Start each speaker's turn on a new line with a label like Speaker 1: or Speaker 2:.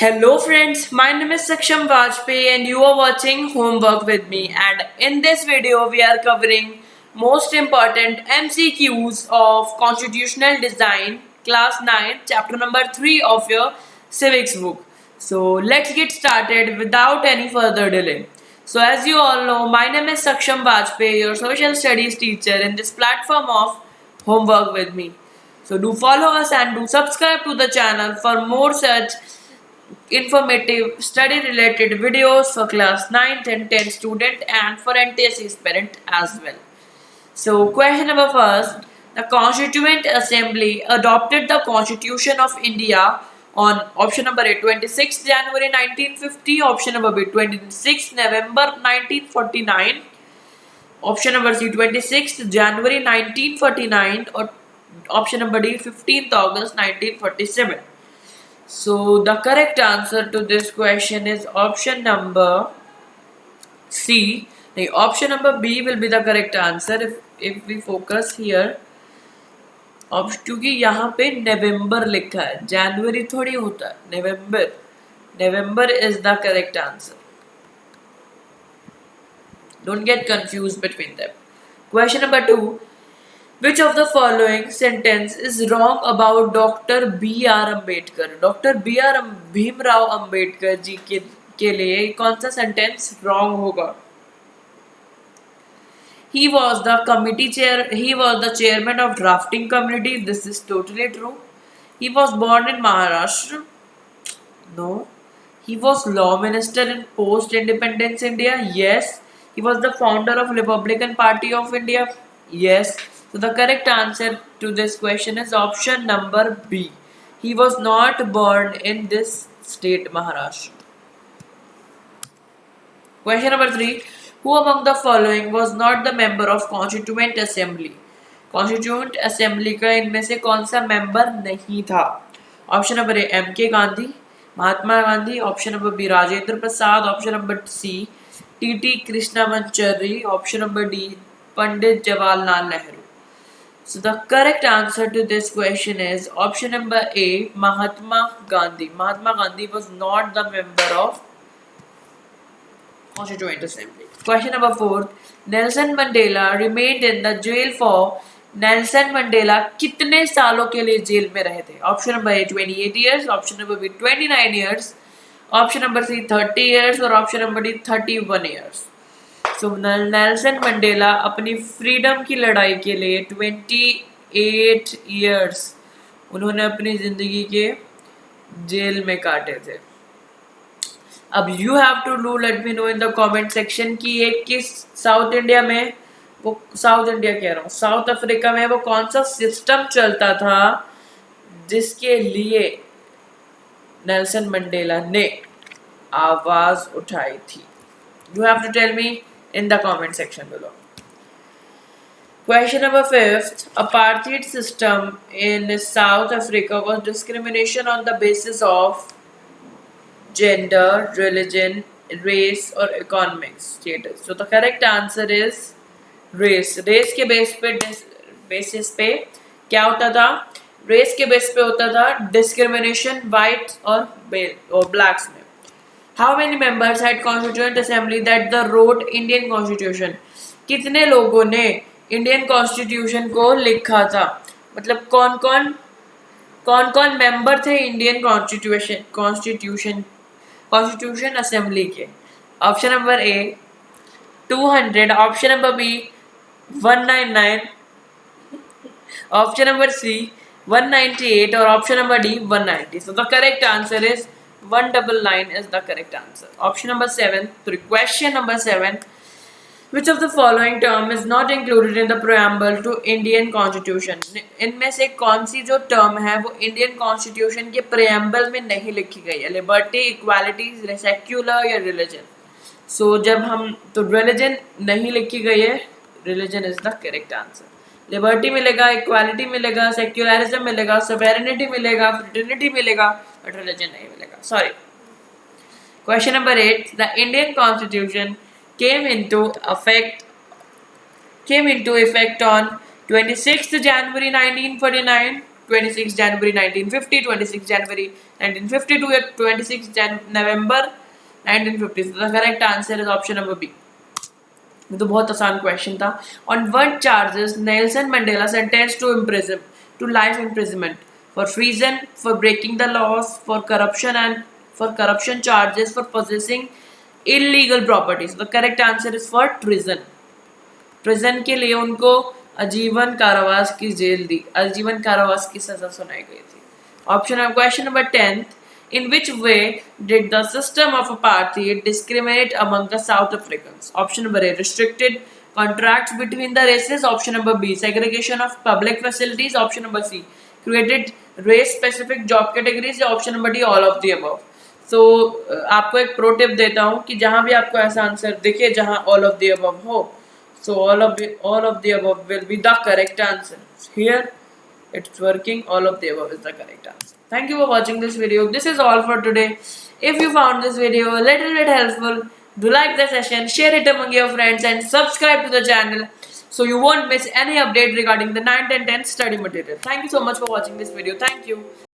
Speaker 1: Hello friends, my name is Saksham Vajpayee and you are watching Homework with me, and in this video we are covering most important MCQs of Constitutional Design class 9 chapter number 3 of your civics book. So let's get started without any further delay. So as you all know, my name is Saksham Vajpayee, your social studies teacher in this platform of Homework with me. So do follow us and do subscribe to the channel for more such informative study related videos for class 9th and 10th student and for NTSC parent as well. So question number first, the Constituent Assembly adopted the Constitution of India on option number A 26 January 1950, option number B 26 November 1949, option number C 26 January 1949 or option number D 15th August 1947. So the correct answer to this question is option number C. The option number B will be the correct answer if we focus here. क्योंकि यहाँ पे नवंबर लिखा है, जनवरी थोड़ी होता है, नवंबर is the correct answer. Don't get confused between them. Question number 2. Which of the following sentence is wrong about Dr. B.R. Ambedkar? Dr. B.R. Bhimrao Ambedkar ji के लिए कौन सा सेंटेंस wrong होगा? He was the chairman of drafting committee. This is totally true. He was born in Maharashtra. No. He was law minister in post-independence India. Yes. He was the founder of Republican Party of India. Yes. So the correct answer to this question is option number B. He was not born in this state, Maharashtra. Question number 3. Who among the following was not the member of Constituent Assembly? Constituent Assembly का इनमें से कौन सा member नहीं था? Option number A M.K. Gandhi, Mahatma Gandhi, option number B Rajendra Prasad, option number C T.T. Krishnamachari, option number D Pandit Jawaharlal Nehru. So the correct answer to this question is option number A Mahatma Gandhi. Mahatma Gandhi was not the member of Constituent Assembly. Question number 4. Nelson Mandela remained in the jail for. Nelson Mandela कितने सालों के लिए jail में रहे थे? Option number A 28 years, option number B 29 years, option number C 30 years और option number D 31 years. So Nelson Mandela अपनी freedom की लड़ाई के लिए 28 years उन्होंने अपनी जिंदगी के जेल में काटे थे. अब you have to do let me know in the comment section कि ये किस साउथ इंडिया में, वो साउथ इंडिया कह रहा हूँ, साउथ अफ्रीका में वो कौन सा सिस्टम चलता था जिसके लिए नेल्सन मंडेला ने आवाज उठाई थी. You have to tell me in the comment section below. Question number 5. Apartheid system in South Africa was discrimination on the basis of gender, religion, race or economic status. So the correct answer is race. Race के basis पे क्या होता था? Race के base पे होता था discrimination whites और blacks में. How many members had Constituent Assembly that the wrote Indian Constitution? कितने लोगों ने इंडियन कॉन्स्टिट्यूशन को लिखा था? मतलब कौन कौन मेंबर थे इंडियन कॉन्स्टिट्यूशन असेंबली के? Option number A 200, option number B 199, option number C 198 और option number D 190. So the correct answer is 199 is the correct answer. Option number 7. Question number 7. Which of the following term is not included in the preamble to Indian Constitution? इनमें से कौन सी जो term है वो Indian constitution के preamble में नहीं लिखी गई है? लिबर्टी, इक्वालिटी, सेक्युलर या रिलीजन? सो जब हम तो रिलीजन नहीं लिखी गई है, religion is the correct answer. Liberty मिलेगा, इक्वालिटी मिलेगा, सेक्युलरिज्म मिलेगा, सोवेरेनिटी मिलेगा, फ्रेटर्निटी मिलेगा, बट रिलीजन नहीं मिलेगा. Sorry. Question number 8. The Indian Constitution came into effect on 26th January 1949, 26 January 1950, 26 January 1952 या 26 November 1950. So the correct answer is option number B. ये तो बहुत आसान क्वेश्चन था. On what charges Nelson Mandela sentenced to life imprisonment? For treason, for breaking the laws, for corruption charges, for possessing illegal properties. The correct answer is for treason. Treason के लिए उनको आजीवन कारावास की जेल दी, आजीवन कारावास की सजा सुनाई गई थी. Question number 10. In which way did the system of apartheid discriminate among the South Africans? Option number A, restricted contracts between the races. Option number B, segregation of public facilities. Option number C, created race specific job categories. या option number D, all of the above. So आपको एक pro tip देता हूँ कि जहां भी आपको ऐसा आंसर दिखे जहां all of the above हो, so all of the above will be the correct answer. Here it's working, all of the above is the correct answer. Thank you for watching this video. This is all for today. If you found this video a little bit helpful, do like the session, share it among your friends and subscribe to the channel so you won't miss any update regarding the 9th and 10th study material. Thank you so much for watching this video. Thank you.